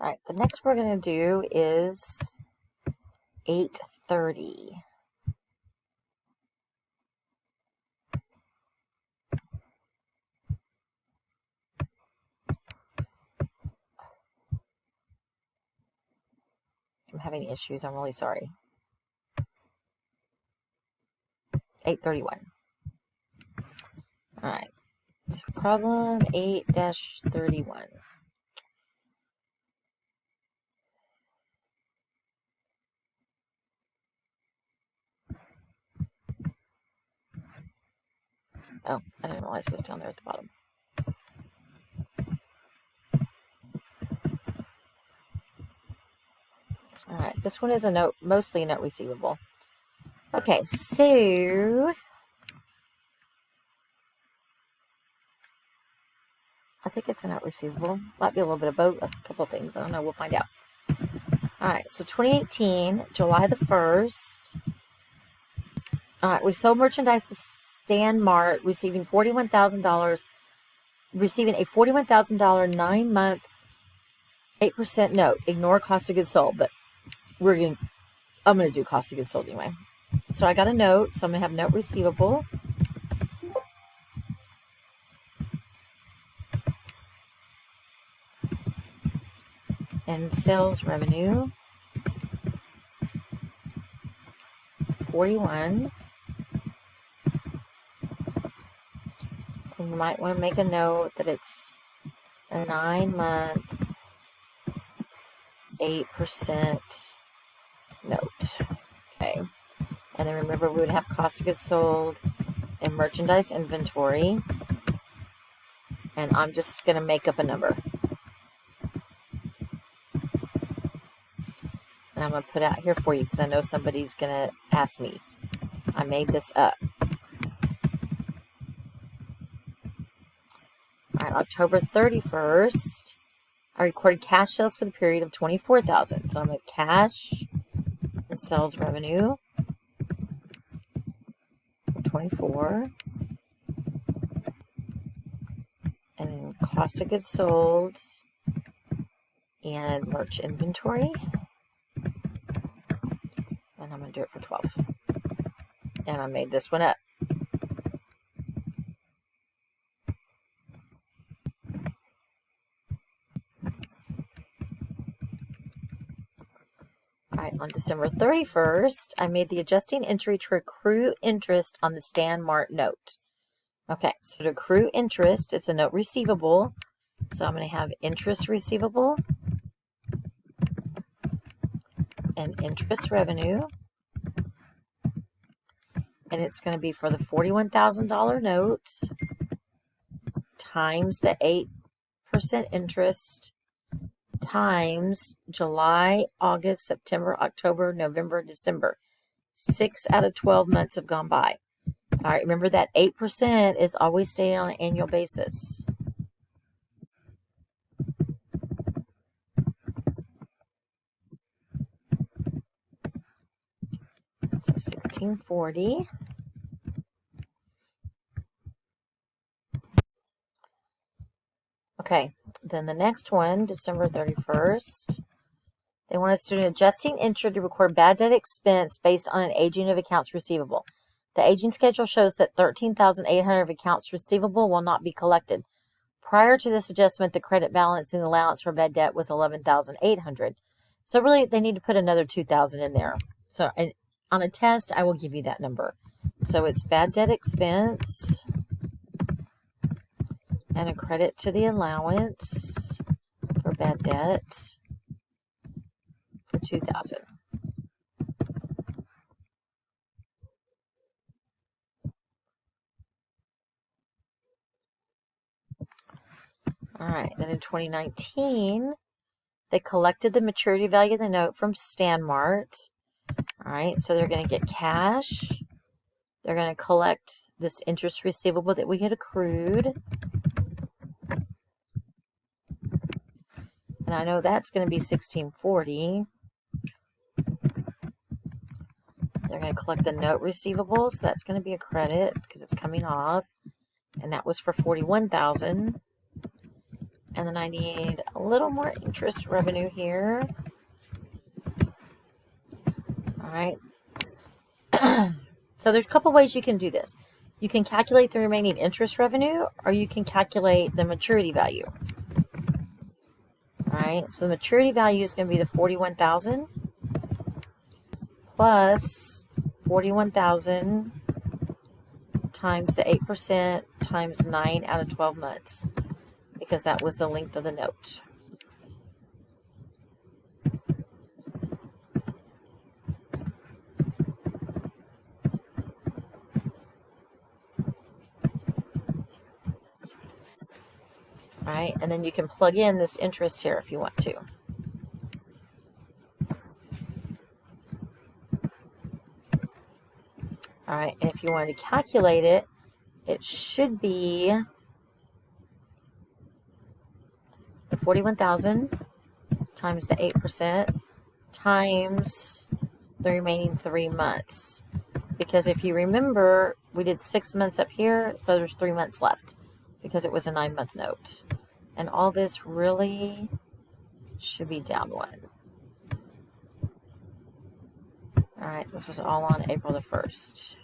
All right, the next we're going to do is 8:30. I'm having issues. I'm really sorry. 8:31. All right. So problem 8-31. Oh, I didn't realize it was down there at the bottom. All right, this one is a note, mostly a note receivable. Okay, so I think it's a note receivable. Might be a little bit of both, a couple things. I don't know. We'll find out. All right, so 2018, July the 1st. All right, we sold merchandise to Stan Mart, receiving a $41,000 9-month 8% note. Ignore cost of goods sold, but I'm gonna do cost of goods sold anyway. So I got a note, so I'm gonna have note receivable. And sales revenue 41. And you might want to make a note that it's a 9-month 8% note. Okay. And then remember, we would have cost of goods sold and merchandise inventory. And I'm just going to make up a number. And I'm going to put out here for you because I know somebody's going to ask me. I made this up. All right, October 31st, I recorded cash sales for the period of $24,000. So I'm at cash and sales revenue, 24, and cost of goods sold and merch inventory. And I'm going to do it for 12. And I made this one up. Alright, on December 31st, I made the adjusting entry to accrue interest on the Stan Mart note. Okay, so to accrue interest, it's a note receivable. So I'm going to have interest receivable and interest revenue. And it's going to be for the $41,000 note times the 8% interest times July, August, September, October, November, December. 6 out of 12 months have gone by. All right, remember that 8% is always staying on an annual basis. So 1640. Okay, then the next one, December 31st, they want us to do an adjusting entry to record bad debt expense based on an aging of accounts receivable. The aging schedule shows that $13,800 of accounts receivable will not be collected. Prior to this adjustment, the credit balance in the allowance for bad debt was $11,800. So really, they need to put another $2,000 in there. So on a test, I will give you that number. So it's bad debt expense and a credit to the allowance for bad debt for $2,000. All right, then in 2019, they collected the maturity value of the note from Stan Mart. All right, so they're going to get cash. They're going to collect this interest receivable that we had accrued. And I know that's going to be $1,640. They're going to collect the note receivable, so that's going to be a credit because it's coming off. And that was for $41,000. And And then I need a little more interest revenue here. All right. So there's a couple ways you can do this. You can calculate the remaining interest revenue, or you can calculate the maturity value. All right. So the maturity value is going to be the $41,000 plus $41,000 times the 8% times 9 out of 12 months, because that was the length of the note. All right, and then you can plug in this interest here if you want to. All right, and if you wanted to calculate it, it should be the $41,000 times the 8% times the remaining 3 months. Because if you remember, we did 6 months up here, so there's 3 months left because it was a 9-month note. And all this really should be down 1. All right, this was all on April the 1st.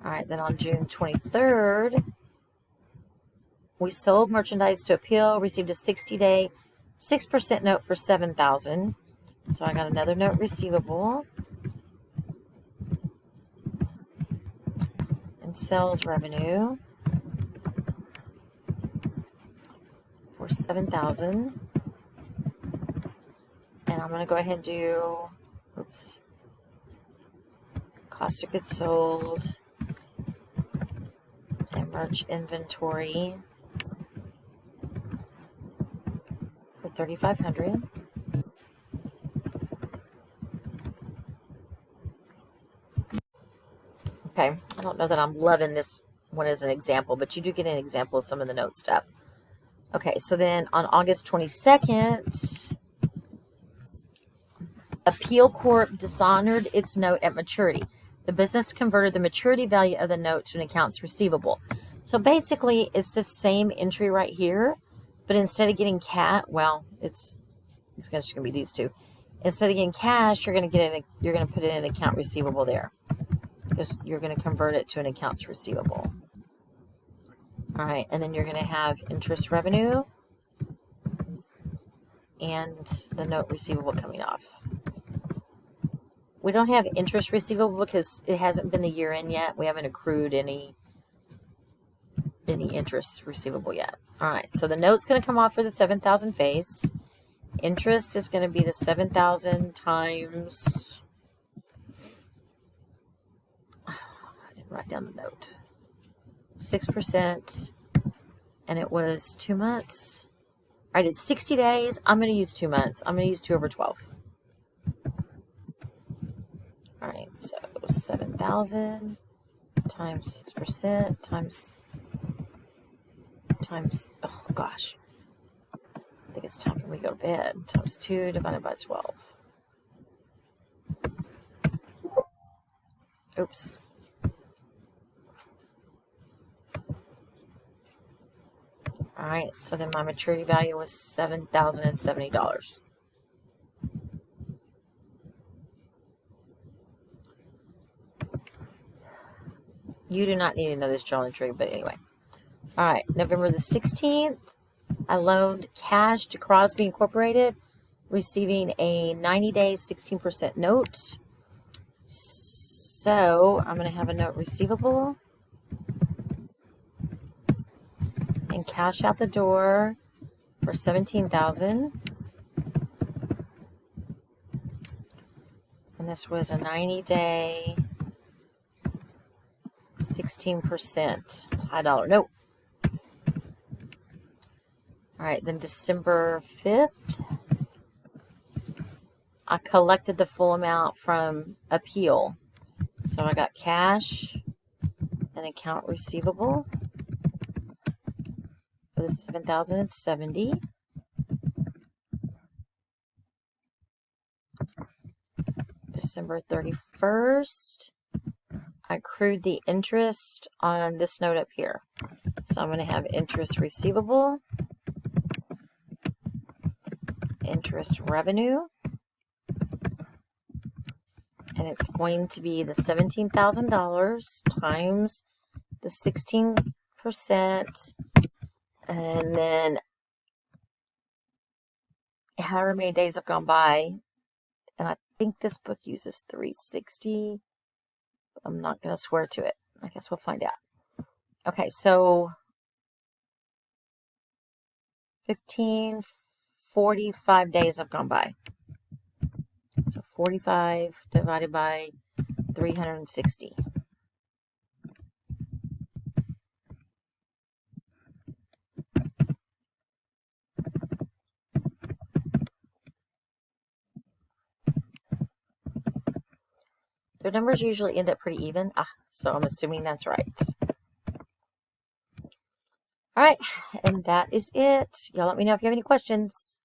All right, then on June 23rd, we sold merchandise to Appeal, received a 60-day 6% note for $7,000. So I got another note receivable. And sales revenue for $7,000. And I'm going to go ahead and do, cost of goods sold and merch inventory for $3,500. Okay, I don't know that I'm loving this one as an example, but you do get an example of some of the note stuff. Okay, so then on August 22nd, Appeal Corp dishonored its note at maturity. The business converted the maturity value of the note to an accounts receivable. So basically, it's the same entry right here, but instead of getting it's just going to be these two. Instead of getting cash, you're going to put it in an account receivable there, because you're going to convert it to an accounts receivable. All right, and then you're going to have interest revenue and the note receivable coming off. We don't have interest receivable because it hasn't been the year end yet. We haven't accrued any interest receivable yet. All right, so the note's going to come off for the $7,000 face. Interest is going to be the $7,000 times, I didn't write down the note, 6%, and it was 2 months. I did 60 days. I'm going to use 2 months. I'm going to use 2 over 12. All right, so 7,000 times 6% times, oh gosh, I think it's time for me to go to bed, times 2 divided by 12. Oops. All right, so then my maturity value was $7,070. You do not need to know this journal entry, but anyway. All right, November the 16th, I loaned cash to Crosby Incorporated, receiving a 90-day 16% note. So I'm going to have a note receivable and cash out the door for $17,000. And this was a 90-day 16% high dollar note. All right, then December 5th, I collected the full amount from Appeal. So I got cash and account receivable for the $7,070. December 31st, I accrued the interest on this note up here. So I'm going to have interest receivable interest revenue. And it's going to be the $17,000 times the 16%, and then however many days have gone by. And I think this book uses 360. I'm not going to swear to it. I guess we'll find out. Okay, so 45 days have gone by. So 45 divided by 360. Their numbers usually end up pretty even. So I'm assuming that's right. All right, and that is it. Y'all let me know if you have any questions.